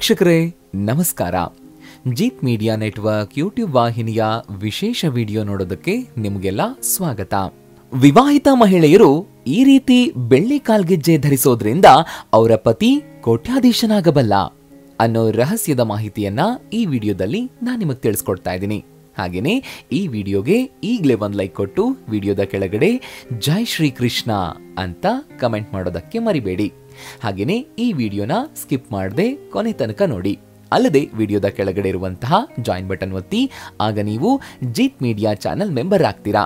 ವೀಕ್ಷಕರೇ ನಮಸ್ಕಾರ. Jeet media network YouTube ವಾಹಿನಿಯ ವಿಶೇಷ ವಿಡಿಯೋ ನೋಡೋದಕ್ಕೆ ನಿಮಗೆಲ್ಲ ಸ್ವಾಗತ. ವಿವಾಹಿತ ಮಹಿಳೆಯರು ಈ ರೀತಿ ಬೆಳ್ಳಿ ಕಾಲ್ಗೆಜ್ಜೆ ಧರಿಸೋದ್ರಿಂದ ಅವರ ಪತಿ ಕೋಟ್ಯಾಧೀಶನಾಗಬಲ್ಲ ಅನ್ನೋ ರಹಸ್ಯದ ಮಾಹಿತಿಯನ್ನ ಈ ವಿಡಿಯೋದಲ್ಲಿ ನಾನು ನಿಮಗೆ ತಿಳಿಸ್ಕೊಡ್ತಾ ಇದ್ದೀನಿ. ಹಾಗೇನೆ ಈ ವಿಡಿಯೋಗೆ ಈಗಲೇ ಒಂದು ಲೈಕ್ ಕೊಟ್ಟು ವಿಡಿಯೋದ ಕೆಳಗಡೆ ಜೈ ಶ್ರೀ ಕೃಷ್ಣ ಅಂತ ಕಮೆಂಟ್ ಮಾಡೋದಕ್ಕೆ ಮರಿಬೇಡಿ. ಹಾಗೇನೆ ಈ ವಿಡಿಯೋನ ಸ್ಕಿಪ್ ಮಾಡದೆ ಕೊನೆ ತನಕ ನೋಡಿ. ಅಲ್ಲದೆ ವಿಡಿಯೋದ ಕೆಳಗಡೆ ಇರುವಂತಹ ಜಾಯಿನ್ ಬಟನ್ ಒತ್ತಿ, ಆಗ ನೀವು ಜೀತ್ ಮೀಡಿಯಾ ಚಾನೆಲ್ ಮೆಂಬರ್ ಆಗ್ತೀರಾ.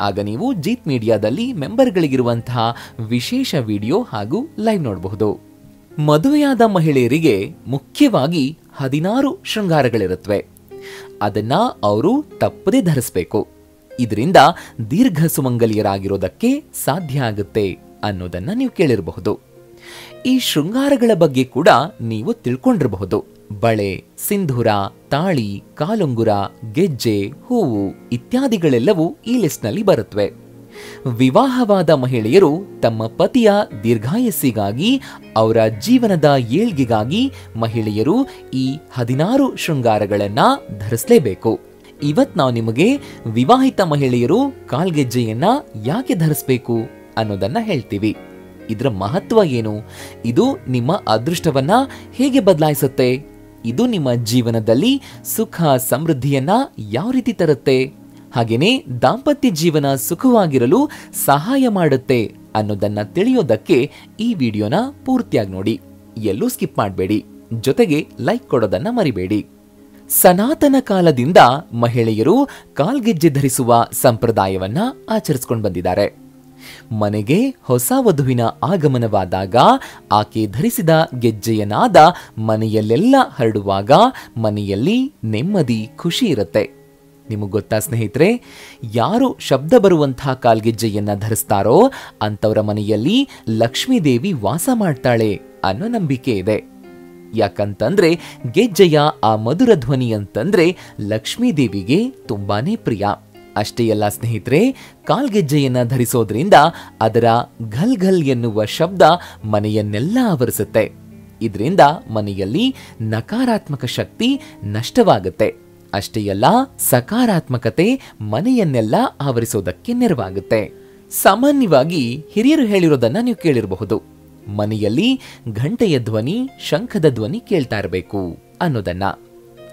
ಆಗ ನೀವು ಜೀತ್ ಮೀಡಿಯಾದಲ್ಲಿ ಮೆಂಬರ್ಗಳಿಗಿರುವಂತಹ ವಿಶೇಷ ವಿಡಿಯೋ ಹಾಗೂ ಲೈವ್ ನೋಡಬಹುದು. ಮದುವೆಯಾದ ಮಹಿಳೆಯರಿಗೆ ಮುಖ್ಯವಾಗಿ 16 ಶೃಂಗಾರಗಳಿರುತ್ತವೆ. ಅದನ್ನ ಅವರು ತಪ್ಪದೇ ಧರಿಸಬೇಕು. ಇದರಿಂದ ದೀರ್ಘ ಸುಮಂಗಲಿಯರಾಗಿರೋದಕ್ಕೆ ಸಾಧ್ಯ ಆಗುತ್ತೆ ಅನ್ನೋದನ್ನ ನೀವು ಕೇಳಿರಬಹುದು. ಈ ಶೃಂಗಾರಗಳ ಬಗ್ಗೆ ಕೂಡ ನೀವು ತಿಳ್ಕೊಂಡಿರಬಹುದು. ಬಳೆ, ಸಿಂಧೂರ, ತಾಳಿ, ಕಾಲುಂಗುರ, ಗೆಜ್ಜೆ, ಹೂವು ಇತ್ಯಾದಿಗಳೆಲ್ಲವೂ ಈ ಲಿಸ್ಟ್ನಲ್ಲಿ ಬರುತ್ತವೆ. ವಿವಾಹವಾದ ಮಹಿಳೆಯರು ತಮ್ಮ ಪತಿಯ ದೀರ್ಘಾಯಸ್ಸಿಗಾಗಿ, ಅವರ ಜೀವನದ ಏಳ್ಗೆಗಾಗಿ ಮಹಿಳೆಯರು ಈ 16 ಶೃಂಗಾರಗಳನ್ನ ಧರಿಸಲೇಬೇಕು. ಇವತ್ ನಾವು ನಿಮಗೆ ವಿವಾಹಿತ ಮಹಿಳೆಯರು ಕಾಲ್ಗೆಜ್ಜೆಯನ್ನ ಯಾಕೆ ಧರಿಸಬೇಕು ಅನ್ನೋದನ್ನ ಹೇಳ್ತೀವಿ. ಇದರ ಮಹತ್ವ ಏನು, ಇದು ನಿಮ್ಮ ಅದೃಷ್ಟವನ್ನ ಹೇಗೆ ಬದಲಾಯಿಸುತ್ತೆ, ಇದು ನಿಮ್ಮ ಜೀವನದಲ್ಲಿ ಸುಖ ಸಮೃದ್ಧಿಯನ್ನ ಯಾವ ರೀತಿ ತರುತ್ತೆ, ಹಾಗೇನೆ ದಾಂಪತ್ಯ ಜೀವನ ಸುಖವಾಗಿರಲು ಸಹಾಯ ಮಾಡುತ್ತೆ ಅನ್ನೋದನ್ನ ತಿಳಿಯೋದಕ್ಕೆ ಈ ವಿಡಿಯೋನ ಪೂರ್ತಿಯಾಗಿ ನೋಡಿ. ಎಲ್ಲೂ ಸ್ಕಿಪ್ ಮಾಡಬೇಡಿ. ಜೊತೆಗೆ ಲೈಕ್ ಕೊಡೋದನ್ನ ಮರಿಬೇಡಿ. ಸನಾತನ ಕಾಲದಿಂದ ಮಹಿಳೆಯರು ಕಾಲ್ಗೆಜ್ಜೆ ಧರಿಸುವ ಸಂಪ್ರದಾಯವನ್ನ ಆಚರಿಸಿಕೊಂಡು ಬಂದಿದ್ದಾರೆ. ಮನೆಗೆ ಹೊಸ ವಧುವಿನ ಆಗಮನವಾದಾಗ ಆಕೆ ಧರಿಸಿದ ಗೆಜ್ಜೆಯನಾದ ಮನೆಯಲ್ಲೆಲ್ಲ ಹರಡುವಾಗ ಮನೆಯಲ್ಲಿ ನೆಮ್ಮದಿ, ಖುಷಿ ಇರುತ್ತೆ. ನಿಮಗೆ ಗೊತ್ತಾ ಸ್ನೇಹಿತರೆ, ಯಾರು ಶಬ್ದ ಬರುವಂತಹ ಕಾಲ್ಗೆಜ್ಜೆಯನ್ನ ಧರಿಸ್ತಾರೋ ಅಂತವರ ಮನೆಯಲ್ಲಿ ಲಕ್ಷ್ಮೀದೇವಿ ವಾಸ ಮಾಡ್ತಾಳೆ ಅನ್ನೋ ನಂಬಿಕೆ ಇದೆ. ಯಾಕಂತಂದ್ರೆ ಗೆಜ್ಜೆಯ ಆ ಮಧುರ ಧ್ವನಿ ಅಂತಂದ್ರೆ ಲಕ್ಷ್ಮೀದೇವಿಗೆ ತುಂಬಾನೇ ಪ್ರಿಯ. ಅಷ್ಟೇ ಅಲ್ಲ ಸ್ನೇಹಿತರೆ, ಕಾಲ್ಗೆಜ್ಜೆಯನ್ನ ಧರಿಸೋದ್ರಿಂದ ಅದರ ಘಲ್ ಘಲ್ ಎನ್ನುವ ಶಬ್ದ ಮನೆಯನ್ನೆಲ್ಲ ಆವರಿಸುತ್ತೆ. ಇದರಿಂದ ಮನೆಯಲ್ಲಿ ನಕಾರಾತ್ಮಕ ಶಕ್ತಿ ನಷ್ಟವಾಗುತ್ತೆ. ಅಷ್ಟೇ ಅಲ್ಲ, ಸಕಾರಾತ್ಮಕತೆ ಮನೆಯನ್ನೆಲ್ಲ ಆವರಿಸೋದಕ್ಕೆ ನೆರವಾಗುತ್ತೆ. ಸಾಮಾನ್ಯವಾಗಿ ಹಿರಿಯರು ಹೇಳಿರೋದನ್ನ ನೀವು ಕೇಳಿರಬಹುದು. ಮನೆಯಲ್ಲಿ ಘಂಟೆಯ ಧ್ವನಿ, ಶಂಖದ ಧ್ವನಿ ಕೇಳ್ತಾ ಇರಬೇಕು ಅನ್ನೋದನ್ನ.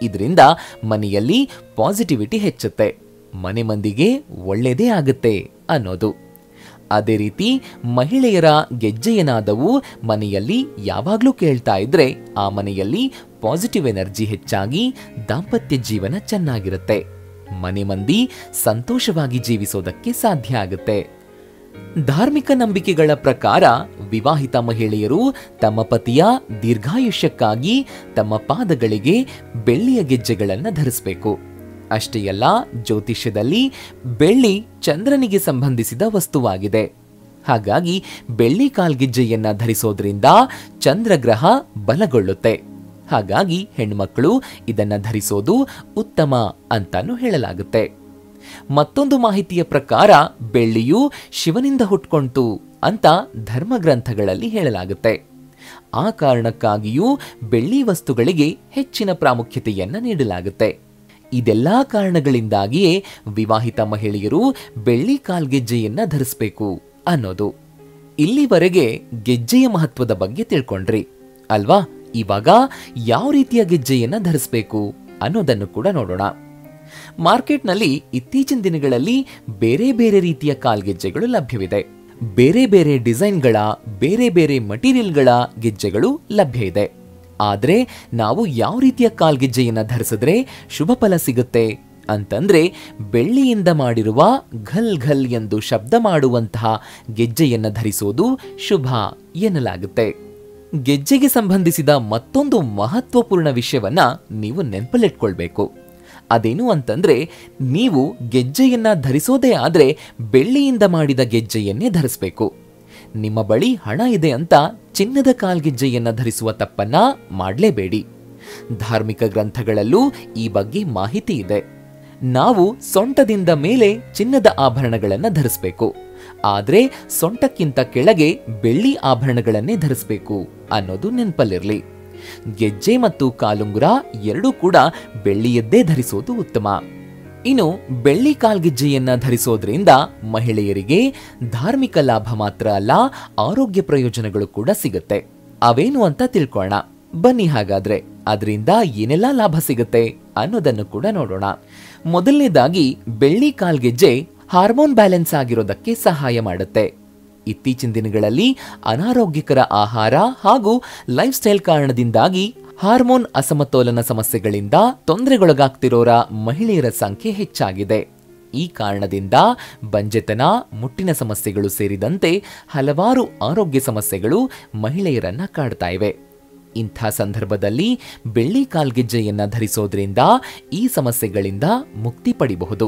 ಇದರಿಂದ ಮನೆಯಲ್ಲಿ ಪಾಸಿಟಿವಿಟಿ ಹೆಚ್ಚುತ್ತೆ, ಮನೆ ಮಂದಿಗೆ ಒಳ್ಳೆಯದೇ ಆಗುತ್ತೆ ಅನ್ನೋದು. ಅದೇ ರೀತಿ ಮಹಿಳೆಯರ ಗೆಜ್ಜೆಯನಾದವು ಮನೆಯಲ್ಲಿ ಯಾವಾಗ್ಲೂ ಕೇಳ್ತಾ ಇದ್ರೆ ಆ ಮನೆಯಲ್ಲಿ ಪಾಸಿಟಿವ್ ಎನರ್ಜಿ ಹೆಚ್ಚಾಗಿ ದಾಂಪತ್ಯ ಜೀವನ ಚೆನ್ನಾಗಿರುತ್ತೆ. ಮನೆ ಮಂದಿ ಸಂತೋಷವಾಗಿ ಜೀವಿಸೋದಕ್ಕೆ ಸಾಧ್ಯ ಆಗುತ್ತೆ. ಧಾರ್ಮಿಕ ನಂಬಿಕೆಗಳ ಪ್ರಕಾರ ವಿವಾಹಿತ ಮಹಿಳೆಯರು ತಮ್ಮ ಪತಿಯ ದೀರ್ಘಾಯುಷ್ಯಕ್ಕಾಗಿ ತಮ್ಮ ಪಾದಗಳಿಗೆ ಬೆಳ್ಳಿಯ ಗೆಜ್ಜೆಗಳನ್ನು ಧರಿಸಬೇಕು. ಅಷ್ಟೇ ಅಲ್ಲ, ಜ್ಯೋತಿಷ್ಯದಲ್ಲಿ ಬೆಳ್ಳಿ ಚಂದ್ರನಿಗೆ ಸಂಬಂಧಿಸಿದ ವಸ್ತುವಾಗಿದೆ. ಹಾಗಾಗಿ ಬೆಳ್ಳಿ ಕಾಲ್ಗೆಜ್ಜೆಯನ್ನ ಧರಿಸೋದ್ರಿಂದ ಚಂದ್ರಗ್ರಹ ಬಲಗೊಳ್ಳುತ್ತೆ. ಹಾಗಾಗಿ ಹೆಣ್ಮಕ್ಳು ಇದನ್ನ ಧರಿಸೋದು ಉತ್ತಮ ಅಂತಾನು ಹೇಳಲಾಗುತ್ತೆ. ಮತ್ತೊಂದು ಮಾಹಿತಿಯ ಪ್ರಕಾರ ಬೆಳ್ಳಿಯು ಶಿವನಿಂದ ಹುಟ್ಕೊಂತು ಅಂತ ಧರ್ಮಗ್ರಂಥಗಳಲ್ಲಿ ಹೇಳಲಾಗುತ್ತೆ. ಆ ಕಾರಣಕ್ಕಾಗಿಯೂ ಬೆಳ್ಳಿ ವಸ್ತುಗಳಿಗೆ ಹೆಚ್ಚಿನ ಪ್ರಾಮುಖ್ಯತೆಯನ್ನ ನೀಡಲಾಗುತ್ತೆ. ಇದೆಲ್ಲಾ ಕಾರಣಗಳಿಂದಾಗಿಯೇ ವಿವಾಹಿತ ಮಹಿಳೆಯರು ಬೆಳ್ಳಿ ಕಾಲ್ಗೆಜ್ಜೆಯನ್ನ ಧರಿಸಬೇಕು ಅನ್ನೋದು. ಇಲ್ಲಿವರೆಗೆ ಗೆಜ್ಜೆಯ ಮಹತ್ವದ ಬಗ್ಗೆ ತಿಳ್ಕೊಂಡ್ರಿ ಅಲ್ವಾ? ಇವಾಗ ಯಾವ ರೀತಿಯ ಗೆಜ್ಜೆಯನ್ನ ಧರಿಸಬೇಕು ಅನ್ನೋದನ್ನು ಕೂಡ ನೋಡೋಣ. ಮಾರ್ಕೆಟ್ನಲ್ಲಿ ಇತ್ತೀಚಿನ ದಿನಗಳಲ್ಲಿ ಬೇರೆ ಬೇರೆ ರೀತಿಯ ಕಾಲ್ಗೆಜ್ಜೆಗಳು ಲಭ್ಯವಿದೆ. ಬೇರೆ ಬೇರೆ ಡಿಸೈನ್ಗಳ, ಬೇರೆ ಬೇರೆ ಮಟೀರಿಯಲ್ಗಳ ಗೆಜ್ಜೆಗಳು ಲಭ್ಯ ಇದೆ. ಆದ್ರೆ ನಾವು ಯಾವ ರೀತಿಯ ಕಾಲ್ಗೆಜ್ಜೆಯನ್ನ ಧರಿಸಿದ್ರೆ ಶುಭ ಫಲ ಸಿಗುತ್ತೆ ಅಂತಂದ್ರೆ ಬೆಳ್ಳಿಯಿಂದ ಮಾಡಿರುವ ಘಲ್ ಘಲ್ ಎಂದು ಶಬ್ದ ಮಾಡುವಂತಹ ಗೆಜ್ಜೆಯನ್ನ ಧರಿಸೋದು ಶುಭ ಎನ್ನಲಾಗುತ್ತೆ. ಗೆಜ್ಜೆಗೆ ಸಂಬಂಧಿಸಿದ ಮತ್ತೊಂದು ಮಹತ್ವಪೂರ್ಣ ವಿಷಯವನ್ನ ನೀವು ನೆನಪಲ್ಲಿಟ್ಕೊಳ್ಬೇಕು. ಅದೇನು ಅಂತಂದ್ರೆ, ನೀವು ಗೆಜ್ಜೆಯನ್ನ ಧರಿಸೋದೇ ಆದ್ರೆ ಬೆಳ್ಳಿಯಿಂದ ಮಾಡಿದ ಗೆಜ್ಜೆಯನ್ನೇ ಧರಿಸಬೇಕು. ನಿಮ್ಮ ಬಳಿ ಹಣ ಇದೆ ಅಂತ ಚಿನ್ನದ ಕಾಲ್ಗೆಜ್ಜೆಯನ್ನ ಧರಿಸುವ ತಪ್ಪನ್ನ ಮಾಡಲೇಬೇಡಿ. ಧಾರ್ಮಿಕ ಗ್ರಂಥಗಳಲ್ಲೂ ಈ ಬಗ್ಗೆ ಮಾಹಿತಿ ಇದೆ. ನಾವು ಸೊಂಟದಿಂದ ಮೇಲೆ ಚಿನ್ನದ ಆಭರಣಗಳನ್ನ ಧರಿಸಬೇಕು, ಆದ್ರೆ ಸೊಂಟಕ್ಕಿಂತ ಕೆಳಗೆ ಬೆಳ್ಳಿ ಆಭರಣಗಳನ್ನೇ ಧರಿಸಬೇಕು ಅನ್ನೋದು ನೆನಪಲ್ಲಿರಲಿ. ಗೆಜ್ಜೆ ಮತ್ತು ಕಾಲುಂಗುರ ಎರಡೂ ಕೂಡ ಬೆಳ್ಳಿಯದ್ದೇ ಧರಿಸೋದು ಉತ್ತಮ. ಇನ್ನು ಬೆಳ್ಳಿ ಕಾಲ್ಗೆಜ್ಜೆಯನ್ನ ಧರಿಸೋದ್ರಿಂದ ಮಹಿಳೆಯರಿಗೆ ಧಾರ್ಮಿಕ ಲಾಭ ಮಾತ್ರ ಅಲ್ಲ, ಆರೋಗ್ಯ ಪ್ರಯೋಜನಗಳು ಕೂಡ ಸಿಗುತ್ತೆ. ಅವೇನು ಅಂತ ತಿಳ್ಕೊಳ್ಳೋಣ ಬನ್ನಿ. ಹಾಗಾದ್ರೆ ಅದರಿಂದ ಏನೆಲ್ಲ ಲಾಭ ಸಿಗುತ್ತೆ ಅನ್ನೋದನ್ನು ಕೂಡ ನೋಡೋಣ. ಮೊದಲನೇದಾಗಿ ಬೆಳ್ಳಿ ಕಾಲ್ಗೆಜ್ಜೆ ಹಾರ್ಮೋನ್ ಬ್ಯಾಲೆನ್ಸ್ ಆಗಿರೋದಕ್ಕೆ ಸಹಾಯ ಮಾಡುತ್ತೆ. ಇತ್ತೀಚಿನ ದಿನಗಳಲ್ಲಿ ಅನಾರೋಗ್ಯಕರ ಆಹಾರ ಹಾಗೂ ಲೈಫ್ ಸ್ಟೈಲ್ ಕಾರಣದಿಂದಾಗಿ ಹಾರ್ಮೋನ್ ಅಸಮತೋಲನ ಸಮಸ್ಯೆಗಳಿಂದ ತೊಂದರೆಗೊಳಗಾಗ್ತಿರೋರ ಮಹಿಳೆಯರ ಸಂಖ್ಯೆ ಹೆಚ್ಚಾಗಿದೆ. ಈ ಕಾರಣದಿಂದ ಬಂಜೆತನ, ಮುಟ್ಟಿನ ಸಮಸ್ಯೆಗಳು ಸೇರಿದಂತೆ ಹಲವಾರು ಆರೋಗ್ಯ ಸಮಸ್ಯೆಗಳು ಮಹಿಳೆಯರನ್ನ ಕಾಡ್ತಾ ಇವೆ. ಇಂಥ ಸಂದರ್ಭದಲ್ಲಿ ಬೆಳ್ಳಿ ಕಾಲ್ಗೆಜ್ಜೆಯನ್ನ ಧರಿಸೋದ್ರಿಂದ ಈ ಸಮಸ್ಯೆಗಳಿಂದ ಮುಕ್ತಿ ಪಡಿಬಹುದು.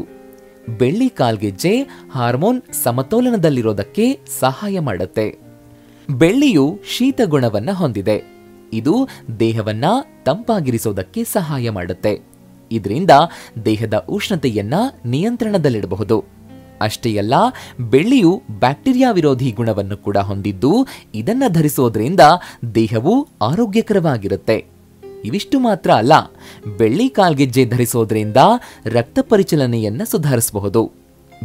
ಬೆಳ್ಳಿ ಕಾಲ್ಗೆಜ್ಜೆ ಹಾರ್ಮೋನ್ ಸಮತೋಲನದಲ್ಲಿರೋದಕ್ಕೆ ಸಹಾಯ ಮಾಡುತ್ತೆ. ಬೆಳ್ಳಿಯು ಶೀತ ಗುಣವನ್ನ ಹೊಂದಿದೆ. ಇದು ದೇಹವನ್ನ ತಂಪಾಗಿರಿಸೋದಕ್ಕೆ ಸಹಾಯ ಮಾಡುತ್ತೆ. ಇದರಿಂದ ದೇಹದ ಉಷ್ಣತೆಯನ್ನ ನಿಯಂತ್ರಣದಲ್ಲಿಡಬಹುದು. ಅಷ್ಟೇ ಅಲ್ಲ, ಬೆಳ್ಳಿಯು ಬ್ಯಾಕ್ಟೀರಿಯಾ ವಿರೋಧಿ ಗುಣವನ್ನು ಕೂಡ ಹೊಂದಿದ್ದು ಇದನ್ನ ಧರಿಸೋದ್ರಿಂದ ದೇಹವು ಆರೋಗ್ಯಕರವಾಗಿರುತ್ತೆ. ಇವಿಷ್ಟು ಮಾತ್ರ ಅಲ್ಲ, ಬೆಳ್ಳಿ ಕಾಲ್ಗೆಜ್ಜೆ ಧರಿಸೋದ್ರಿಂದ ರಕ್ತ ಪರಿಚಲನೆಯನ್ನ ಸುಧಾರಿಸಬಹುದು.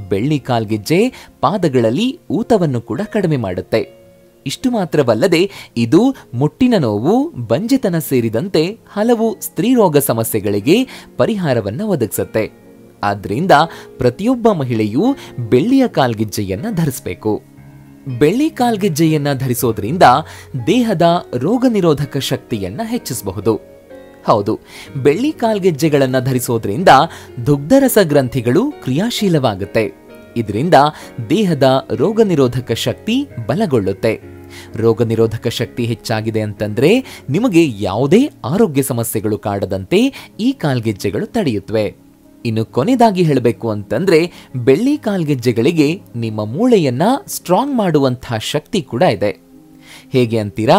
ಬೆಳ್ಳಿ ಕಾಲ್ಗೆಜ್ಜೆ ಪಾದಗಳಲ್ಲಿ ಊತವನ್ನು ಕೂಡ ಕಡಿಮೆ ಮಾಡುತ್ತೆ. ಇಷ್ಟು ಮಾತ್ರವಲ್ಲದೆ ಇದು ಮುಟ್ಟಿನ ನೋವು, ಬಂಜೆತನ ಸೇರಿದಂತೆ ಹಲವು ಸ್ತ್ರೀರೋಗ ಸಮಸ್ಯೆಗಳಿಗೆ ಪರಿಹಾರವನ್ನ ಒದಗಿಸುತ್ತೆ. ಆದ್ರಿಂದ ಪ್ರತಿಯೊಬ್ಬ ಮಹಿಳೆಯೂ ಬೆಳ್ಳಿಯ ಕಾಲ್ಗೆಜ್ಜೆಯನ್ನ ಧರಿಸಬೇಕು. ಬೆಳ್ಳಿ ಕಾಲ್ಗೆಜ್ಜೆಯನ್ನ ಧರಿಸೋದ್ರಿಂದ ದೇಹದ ರೋಗ ನಿರೋಧಕ ಶಕ್ತಿಯನ್ನ ಹೆಚ್ಚಿಸಬಹುದು. ಹೌದು, ಬೆಳ್ಳಿ ಕಾಲ್ಗೆಜ್ಜೆಗಳನ್ನ ಧರಿಸೋದ್ರಿಂದ ದುಗ್ಧರಸ ಗ್ರಂಥಿಗಳು ಕ್ರಿಯಾಶೀಲವಾಗುತ್ತೆ. ಇದರಿಂದ ದೇಹದ ರೋಗ ನಿರೋಧಕ ಶಕ್ತಿ ಬಲಗೊಳ್ಳುತ್ತೆ. ರೋಗ ನಿರೋಧಕ ಶಕ್ತಿ ಹೆಚ್ಚಾಗಿದೆ ಅಂತಂದ್ರೆ ನಿಮಗೆ ಯಾವುದೇ ಆರೋಗ್ಯ ಸಮಸ್ಯೆಗಳು ಕಾಡದಂತೆ ಈ ಕಾಲ್ಗೆಜ್ಜೆಗಳು ತಡೆಯುತ್ತವೆ. ಇನ್ನು ಕೊನೆಯದಾಗಿ ಹೇಳಬೇಕು ಅಂತಂದ್ರೆ ಬೆಳ್ಳಿ ಕಾಲ್ಗೆಜ್ಜೆಗಳಿಗೆ ನಿಮ್ಮ ಮೂಳೆಯನ್ನ ಸ್ಟ್ರಾಂಗ್ ಮಾಡುವಂತಹ ಶಕ್ತಿ ಕೂಡ ಇದೆ. ಹೇಗೆ ಅಂತೀರಾ?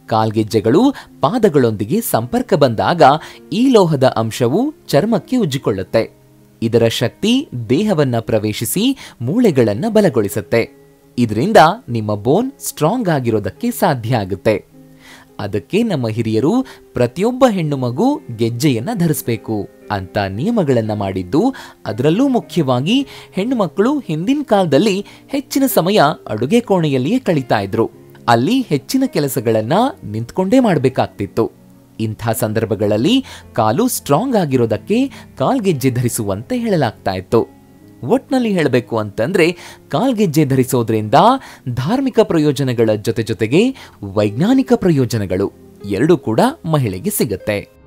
ಕಾಲ್ಗೆಜ್ಜೆಗಳು ಪಾದಗಳೊಂದಿಗೆ ಸಂಪರ್ಕ ಬಂದಾಗ ಈ ಲೋಹದ ಅಂಶವು ಚರ್ಮಕ್ಕೆ ಉಜ್ಜಿಕೊಳ್ಳುತ್ತೆ. ಇದರ ಶಕ್ತಿ ದೇಹವನ್ನ ಪ್ರವೇಶಿಸಿ ಮೂಳೆಗಳನ್ನ ಬಲಗೊಳಿಸುತ್ತೆ. ಇದರಿಂದ ನಿಮ್ಮ ಬೋನ್ ಸ್ಟ್ರಾಂಗ್ ಆಗಿರೋದಕ್ಕೆ ಸಾಧ್ಯ ಆಗುತ್ತೆ. ಅದಕ್ಕೆ ನಮ್ಮ ಹಿರಿಯರು ಪ್ರತಿಯೊಬ್ಬ ಹೆಣ್ಣು ಮಗು ಗೆಜ್ಜೆಯನ್ನ ಧರಿಸಬೇಕು ಅಂತ ನಿಯಮಗಳನ್ನ ಮಾಡಿದ್ದು. ಅದರಲ್ಲೂ ಮುಖ್ಯವಾಗಿ ಹೆಣ್ಣು ಮಕ್ಕಳು ಹಿಂದಿನ ಕಾಲದಲ್ಲಿ ಹೆಚ್ಚಿನ ಸಮಯ ಅಡುಗೆ ಕೋಣೆಯಲ್ಲಿಯೇ ಕಳೀತಾ ಇದ್ರು. ಅಲ್ಲಿ ಹೆಚ್ಚಿನ ಕೆಲಸಗಳನ್ನ ನಿಂತ್ಕೊಂಡೇ ಮಾಡಬೇಕಾಗ್ತಿತ್ತು. ಇಂಥ ಸಂದರ್ಭಗಳಲ್ಲಿ ಕಾಲು ಸ್ಟ್ರಾಂಗ್ ಆಗಿರೋದಕ್ಕೆ ಕಾಲ್ಗೆಜ್ಜೆ ಧರಿಸುವಂತೆ ಹೇಳಲಾಗ್ತಾ ಇತ್ತು. ಒಟ್ನಲ್ಲಿ ಹೇಳಬೇಕು ಅಂತಂದ್ರೆ ಕಾಲ್ಗೆಜ್ಜೆ ಧರಿಸೋದ್ರಿಂದ ಧಾರ್ಮಿಕ ಪ್ರಯೋಜನಗಳ ಜೊತೆಗೆ ವೈಜ್ಞಾನಿಕ ಪ್ರಯೋಜನಗಳು ಎರಡೂ ಕೂಡ ಮಹಿಳೆಗೆ ಸಿಗುತ್ತೆ.